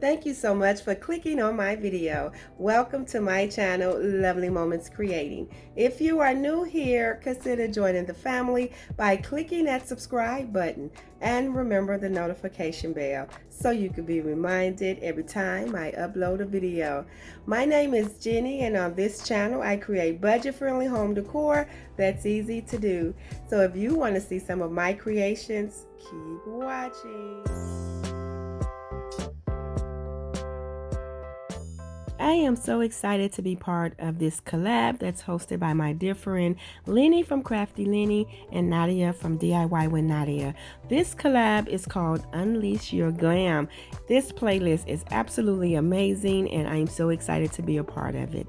Thank you so much for clicking on my video. Welcome to my channel, Lovely Moments Creating. If you are new here, consider joining the family by clicking that subscribe button and remember the notification bell so you can be reminded every time I upload a video. My name is Jenny, and on this channel I create budget-friendly home decor that's easy to do. So if you want to see some of my creations, keep watching. I am so excited to be part of this collab that's hosted by my dear friend Leeny from Krafty Leeny and Nadia from DIY with Nadia. This collab is called Unleash Your Glam. This playlist is absolutely amazing and I'm so excited to be a part of it.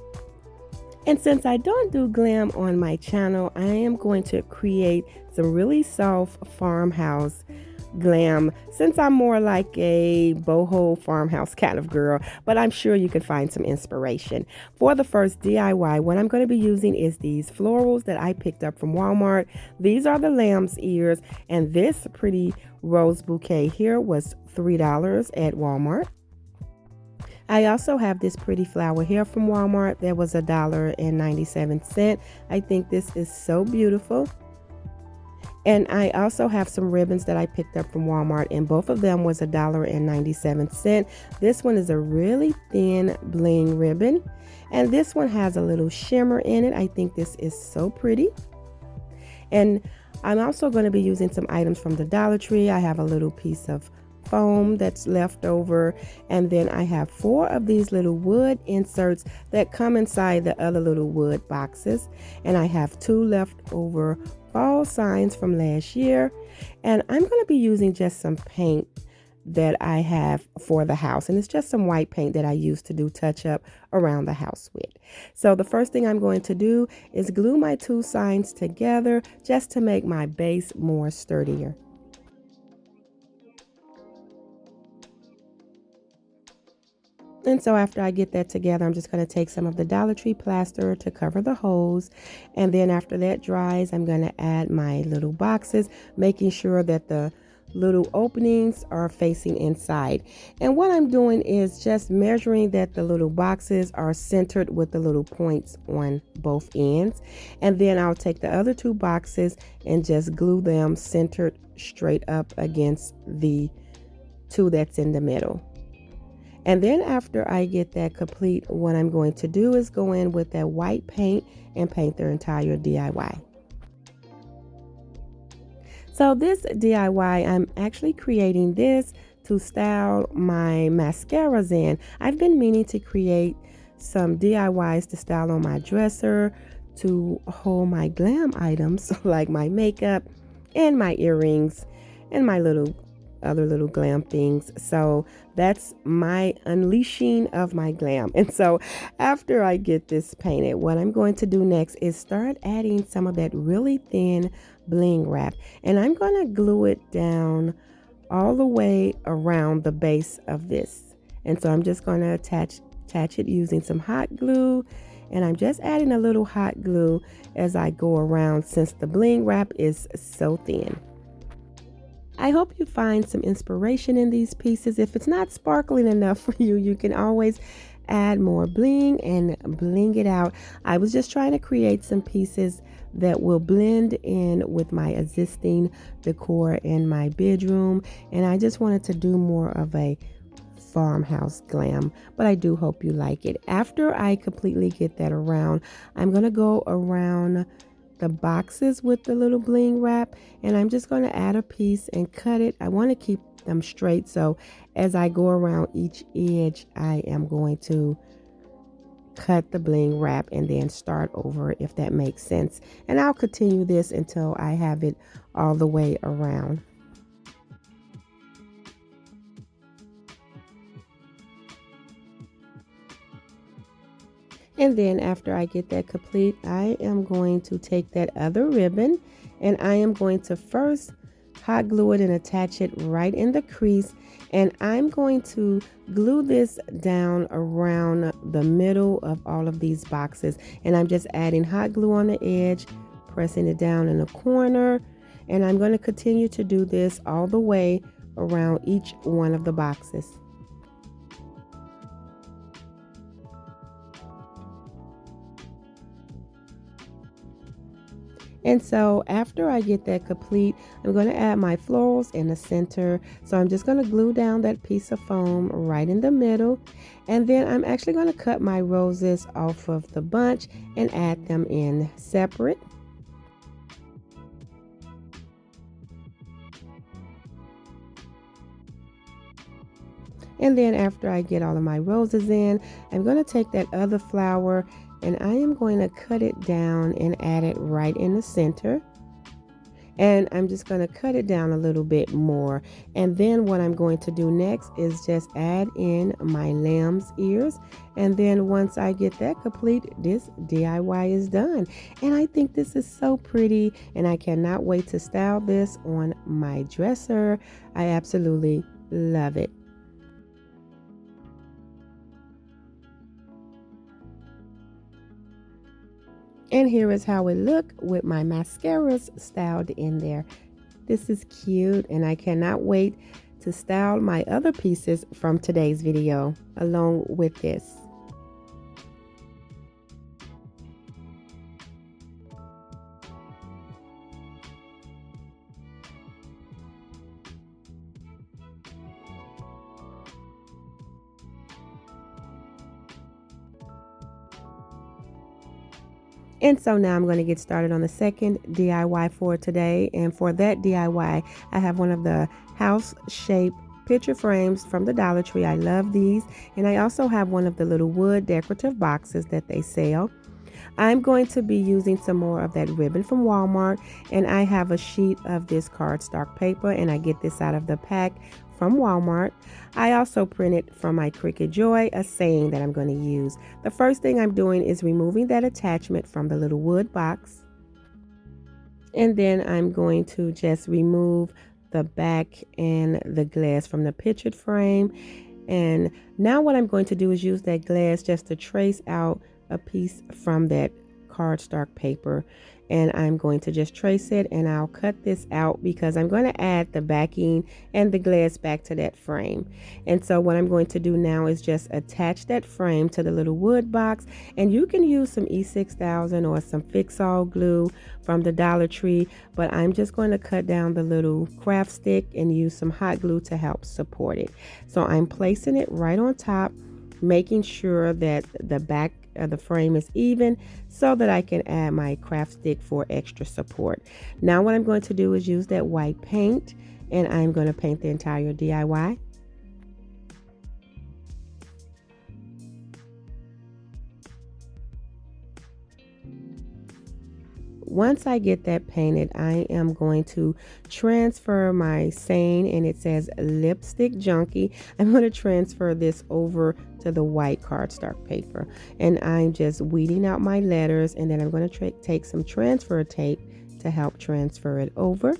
And since I don't do glam on my channel, I am going to create some really soft farmhouse glam, since I'm more like a boho farmhouse kind of girl, but I'm sure you can find some inspiration. For the first DIY, what I'm going to be using is these florals that I picked up from Walmart. These are the lamb's ears, and this pretty rose bouquet here was $3 at Walmart. I also have this pretty flower here from Walmart that was $1.97. I think this is so beautiful. And I also have some ribbons that I picked up from Walmart, and both of them was $1.97. This one is a really thin bling ribbon, and this one has a little shimmer in it. I think this is so pretty. And I'm also going to be using some items from the Dollar Tree. I have a little piece of foam that's left over, and then I have 4 of these little wood inserts that come inside the other little wood boxes, and I have 2 leftover fall signs from last year, and I'm going to be using just some paint that I have for the house, and it's just some white paint that I use to do touch up around the house with. So the first thing I'm going to do is glue my 2 signs together just to make my base more sturdier. And so after I get that together, I'm just going to take some of the Dollar Tree plaster to cover the holes. And then after that dries, I'm going to add my little boxes, making sure that the little openings are facing inside. And what I'm doing is just measuring that the little boxes are centered with the little points on both ends. And then I'll take the other 2 boxes and just glue them centered straight up against the 2 that's in the middle. And then after I get that complete, what I'm going to do is go in with that white paint and paint their entire DIY. So this DIY, I'm actually creating this to style my mascaras in. I've been meaning to create some DIYs to style on my dresser, to hold my glam items like my makeup and my earrings and my other little glam things. So that's my unleashing of my glam. And so after I get this painted, what I'm going to do next is start adding some of that really thin bling wrap, and I'm going to glue it down all the way around the base of this. And so I'm just going to attach it using some hot glue, and I'm just adding a little hot glue as I go around since the bling wrap is so thin. I hope you find some inspiration in these pieces. If it's not sparkling enough for you, you can always add more bling and bling it out. I was just trying to create some pieces that will blend in with my existing decor in my bedroom, and I just wanted to do more of a farmhouse glam, but I do hope you like it. After I completely get that around, I'm going to go around the boxes with the little bling wrap, and I'm just going to add a piece and cut it. I want to keep them straight, so as I go around each edge, I am going to cut the bling wrap and then start over, if that makes sense. And I'll continue this until I have it all the way around. And then after I get that complete, I am going to take that other ribbon and I am going to first hot glue it and attach it right in the crease. And I'm going to glue this down around the middle of all of these boxes. And I'm just adding hot glue on the edge, pressing it down in the corner. And I'm going to continue to do this all the way around each one of the boxes. And so after I get that complete, I'm going to add my florals in the center. So I'm just going to glue down that piece of foam right in the middle. And then I'm actually going to cut my roses off of the bunch and add them in separate. And then after I get all of my roses in, I'm going to take that other flower and I am going to cut it down and add it right in the center. And I'm just going to cut it down a little bit more. And then what I'm going to do next is just add in my lamb's ears. And then once I get that complete, this DIY is done. And I think this is so pretty and I cannot wait to style this on my dresser. I absolutely love it. And here is how it look with my mascaras styled in there. This is cute and I cannot wait to style my other pieces from today's video along with this. And so now I'm going to get started on the second DIY for today. And for that DIY, I have one of the house shape picture frames from the Dollar Tree. I love these. And I also have one of the little wood decorative boxes that they sell. I'm going to be using some more of that ribbon from Walmart, and I have a sheet of this cardstock paper, and I get this out of the pack from Walmart. I also printed from my Cricut Joy a saying that I'm going to use. The first thing I'm doing is removing that attachment from the little wood box, and then I'm going to just remove the back and the glass from the pictured frame. And now what I'm going to do is use that glass just to trace out a piece from that cardstock paper, and I'm going to just trace it, and I'll cut this out because I'm going to add the backing and the glass back to that frame. And so what I'm going to do now is just attach that frame to the little wood box, and you can use some E6000 or some fix-all glue from the Dollar Tree, but I'm just going to cut down the little craft stick and use some hot glue to help support it. So I'm placing it right on top, making sure that the back of the frame is even so that I can add my craft stick for extra support. Now what I'm going to do is use that white paint, and I'm going to paint the entire DIY. Once I get that painted, I am going to transfer my saying, and it says lipstick junkie. I'm going to transfer this over to the white cardstock paper, and I'm just weeding out my letters, and then I'm going to take some transfer tape to help transfer it over.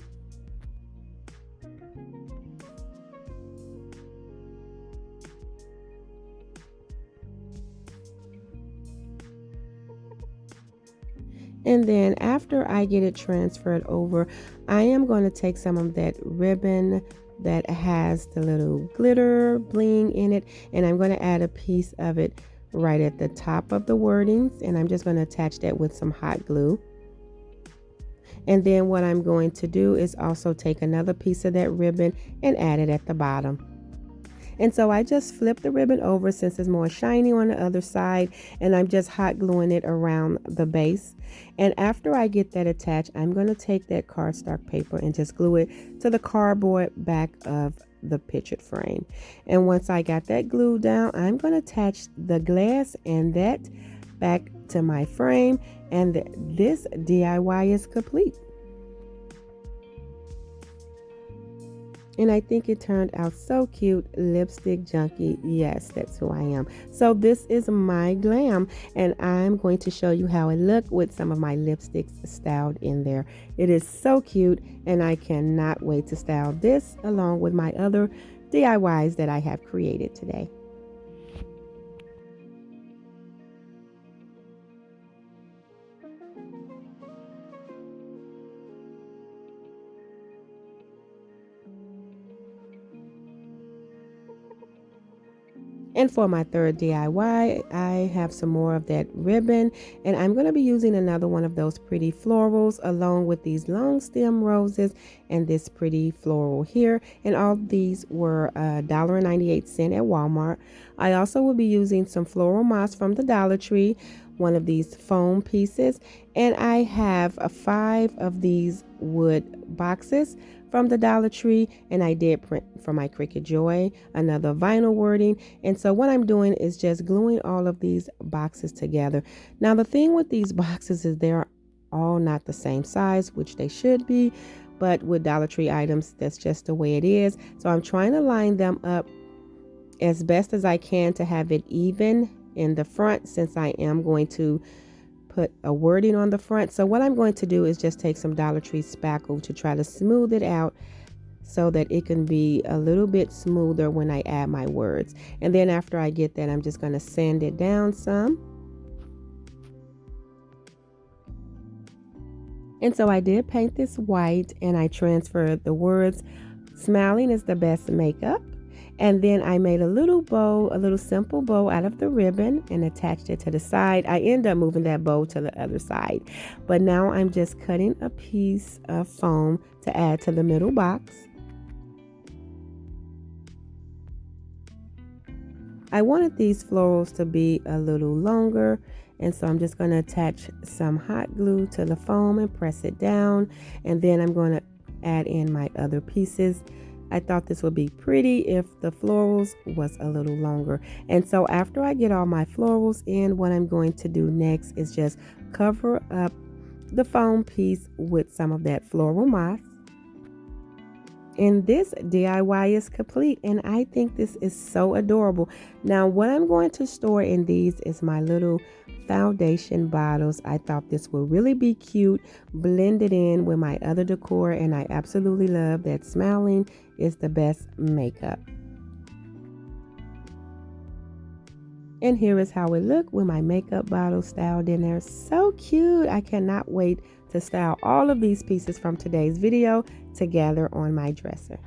And then after I get it transferred over, I am going to take some of that ribbon that has the little glitter bling in it, and I'm going to add a piece of it right at the top of the wordings, and I'm just going to attach that with some hot glue. And then what I'm going to do is also take another piece of that ribbon and add it at the bottom. And so I just flip the ribbon over since it's more shiny on the other side, and I'm just hot gluing it around the base. And after I get that attached, I'm going to take that cardstock paper and just glue it to the cardboard back of the pictured frame. And once I got that glued down, I'm going to attach the glass and that back to my frame, and this DIY is complete. And I think it turned out so cute. Lipstick junkie. Yes, that's who I am. So this is my glam, and I'm going to show you how it looked with some of my lipsticks styled in there. It is so cute, and I cannot wait to style this along with my other DIYs that I have created today. And for my third DIY, I have some more of that ribbon, and I'm going to be using another one of those pretty florals along with these long stem roses and this pretty floral here. And all these were $1.98 at Walmart. I also will be using some floral moss from the Dollar Tree, one of these foam pieces, and I have 5 of these wood boxes from the Dollar Tree, and I did print for my Cricut Joy another vinyl wording. And so what I'm doing is just gluing all of these boxes together. Now the thing with these boxes is they're all not the same size, which they should be, but with Dollar Tree items, that's just the way it is. So I'm trying to line them up as best as I can to have it even in the front, since I am going to put a wording on the front. So what I'm going to do is just take some Dollar Tree spackle to try to smooth it out so that it can be a little bit smoother when I add my words. And then after I get that, I'm just going to sand it down some. And so I did paint this white, and I transferred the words, "Smiling is the best makeup." And then I made a little bow, a little simple bow out of the ribbon, and attached it to the side. I end up moving that bow to the other side. But now I'm just cutting a piece of foam to add to the middle box. I wanted these florals to be a little longer, and so I'm just going to attach some hot glue to the foam and press it down. And then I'm going to add in my other pieces. I thought this would be pretty if the florals was a little longer. And so after I get all my florals in, what I'm going to do next is just cover up the foam piece with some of that floral moss. And this DIY is complete, and I think this is so adorable. Now what I'm going to store in these is my little foundation bottles. I thought this would really be cute, blended in with my other decor, and I absolutely love that smiling is the best makeup. And here is how it looked with my makeup bottle styled in there. So cute. I cannot wait to style all of these pieces from today's video to gather on my dresser.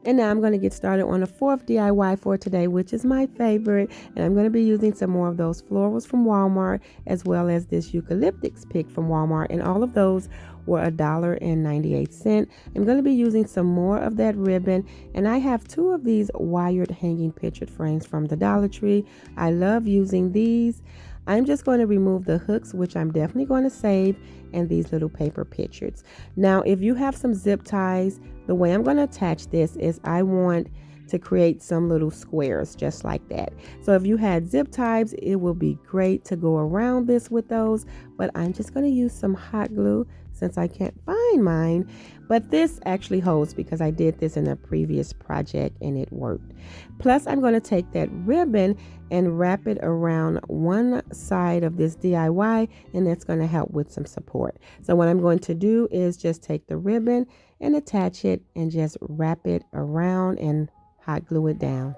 And now I'm going to get started on the 4th DIY for today, which is my favorite. And I'm going to be using some more of those florals from Walmart, as well as this eucalyptus pick from Walmart. And all of those were $1.98. I'm going to be using some more of that ribbon. And I have 2 of these wired hanging picture frames from the Dollar Tree. I love using these. I'm just going to remove the hooks, which I'm definitely going to save, and these little paper pictures. Now, if you have some zip ties, the way I'm going to attach this is I want to create some little squares just like that. So if you had zip ties, it will be great to go around this with those, but I'm just going to use some hot glue since I can't find mine. But this actually holds because I did this in a previous project and it worked. Plus, I'm going to take that ribbon and wrap it around one side of this DIY, and that's going to help with some support. So what I'm going to do is just take the ribbon and attach it and just wrap it around and hot glue it down.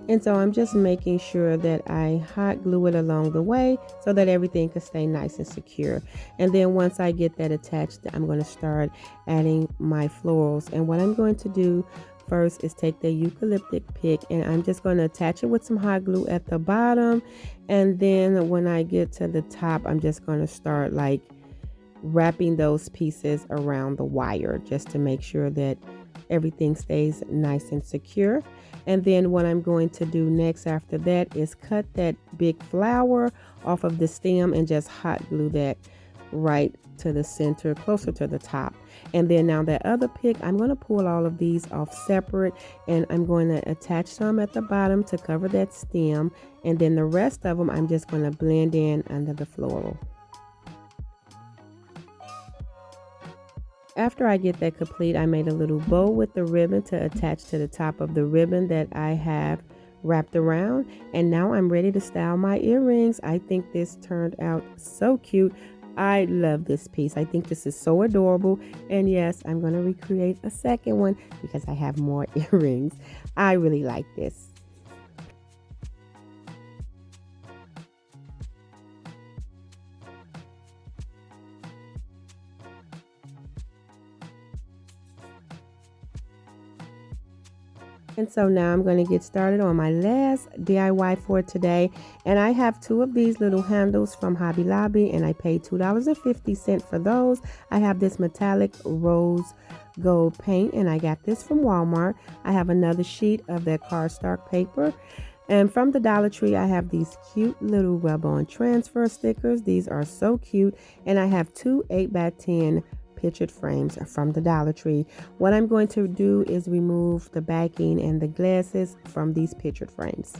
And so I'm just making sure that I hot glue it along the way so that everything can stay nice and secure. And then once I get that attached, I'm going to start adding my florals. And what I'm going to do first is take the eucalyptus pick, and I'm just going to attach it with some hot glue at the bottom. And then when I get to the top, I'm just going to start like wrapping those pieces around the wire just to make sure that everything stays nice and secure. And then what I'm going to do next after that is cut that big flower off of the stem and just hot glue that right to the center, closer to the top. And then now that other pick, I'm going to pull all of these off separate, and I'm going to attach some at the bottom to cover that stem. And then the rest of them, I'm just going to blend in under the floral. After I get that complete, I made a little bow with the ribbon to attach to the top of the ribbon that I have wrapped around, and now I'm ready to style my earrings. I think this turned out so cute. I love this piece. I think this is so adorable. And yes, I'm going to recreate a second one because I have more earrings. I really like this. And so now I'm going to get started on my last DIY for today. And I have two of these little handles from Hobby Lobby, and I paid $2.50 for those. I have this metallic rose gold paint, and I got this from Walmart. I have another sheet of that cardstock paper. And from the Dollar Tree, I have these cute little rub-on transfer stickers. These are so cute. And I have two 8x10 pictured frames from the Dollar Tree. What I'm going to do is remove the backing and the glasses from these pictured frames.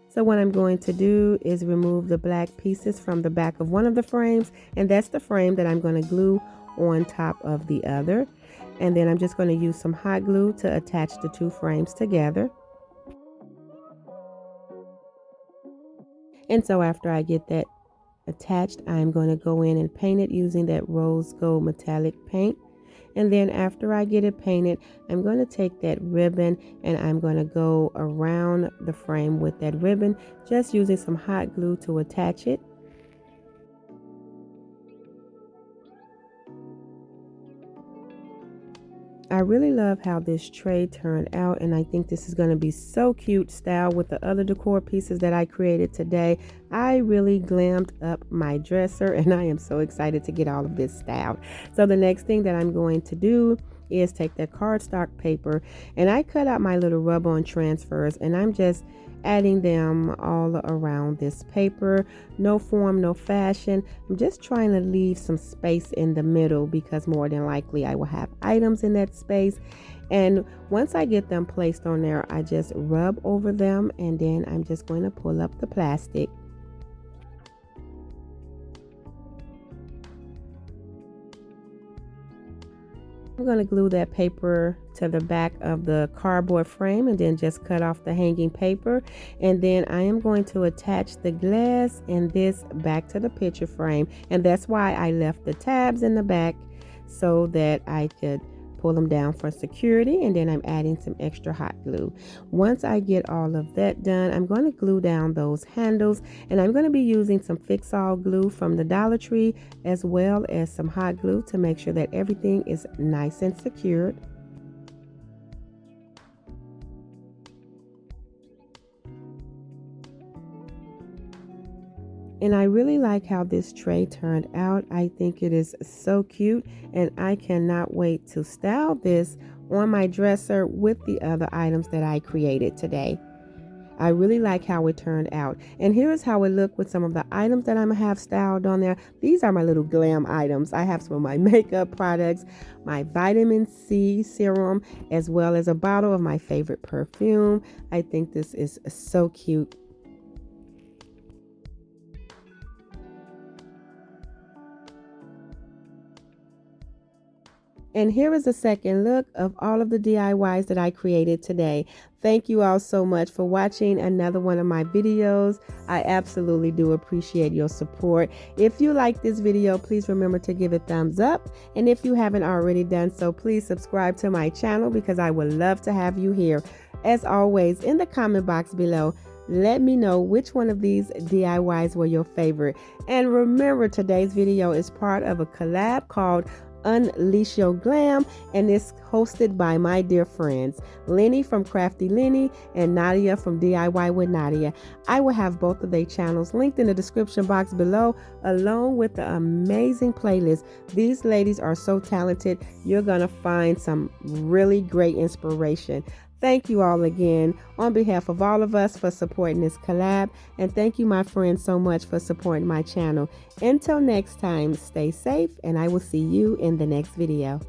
So what I'm going to do is remove the black pieces from the back of one of the frames, and that's the frame that I'm going to glue on top of the other. And then I'm just going to use some hot glue to attach the two frames together. And so after I get that attached, I'm going to go in and paint it using that rose gold metallic paint. And then after I get it painted, I'm going to take that ribbon and I'm going to go around the frame with that ribbon, just using some hot glue to attach it. I really love how this tray turned out, and I think this is going to be so cute style with the other decor pieces that I created today. I really glammed up my dresser, and I am so excited to get all of this styled. So the next thing that I'm going to do is take that cardstock paper, and I cut out my little rub-on transfers, and I'm just adding them all around this paper. No form, no fashion. I'm just trying to leave some space in the middle because more than likely I will have items in that space. And once I get them placed on there, I just rub over them, and then I'm just going to pull up the plastic. I'm going to glue that paper to the back of the cardboard frame and then just cut off the hanging paper. And then I am going to attach the glass and this back to the picture frame. And that's why I left the tabs in the back so that I could pull them down for security. And then I'm adding some extra hot glue. Once I get all of that done, I'm going to glue down those handles, and I'm going to be using some fix-all glue from the Dollar Tree as well as some hot glue to make sure that everything is nice and secured. And I really like how this tray turned out. I think it is so cute, and I cannot wait to style this on my dresser with the other items that I created today. I really like how it turned out. And here's how it looked with some of the items that I'm gonna have styled on there. These are my little glam items. I have some of my makeup products, my vitamin C serum, as well as a bottle of my favorite perfume. I think this is so cute. And here is a second look of all of the DIYs that I created today. Thank you all so much for watching another one of my videos. I absolutely do appreciate your support. If you like this video, please remember to give it a thumbs up. And if you haven't already done so, please subscribe to my channel because I would love to have you here. As always, in the comment box below, let me know which one of these DIYs were your favorite. And remember, today's video is part of a collab called Unleash Your Glam, and it's hosted by my dear friends Leeny from Krafty Leeny and Nadia from DIY with Nadia. I will have both of their channels linked in the description box below, along with the amazing playlist. These ladies are so talented. You're gonna find some really great inspiration. Thank you all again on behalf of all of us for supporting this collab, and thank you, my friends, so much for supporting my channel. Until next time, stay safe, and I will see you in the next video.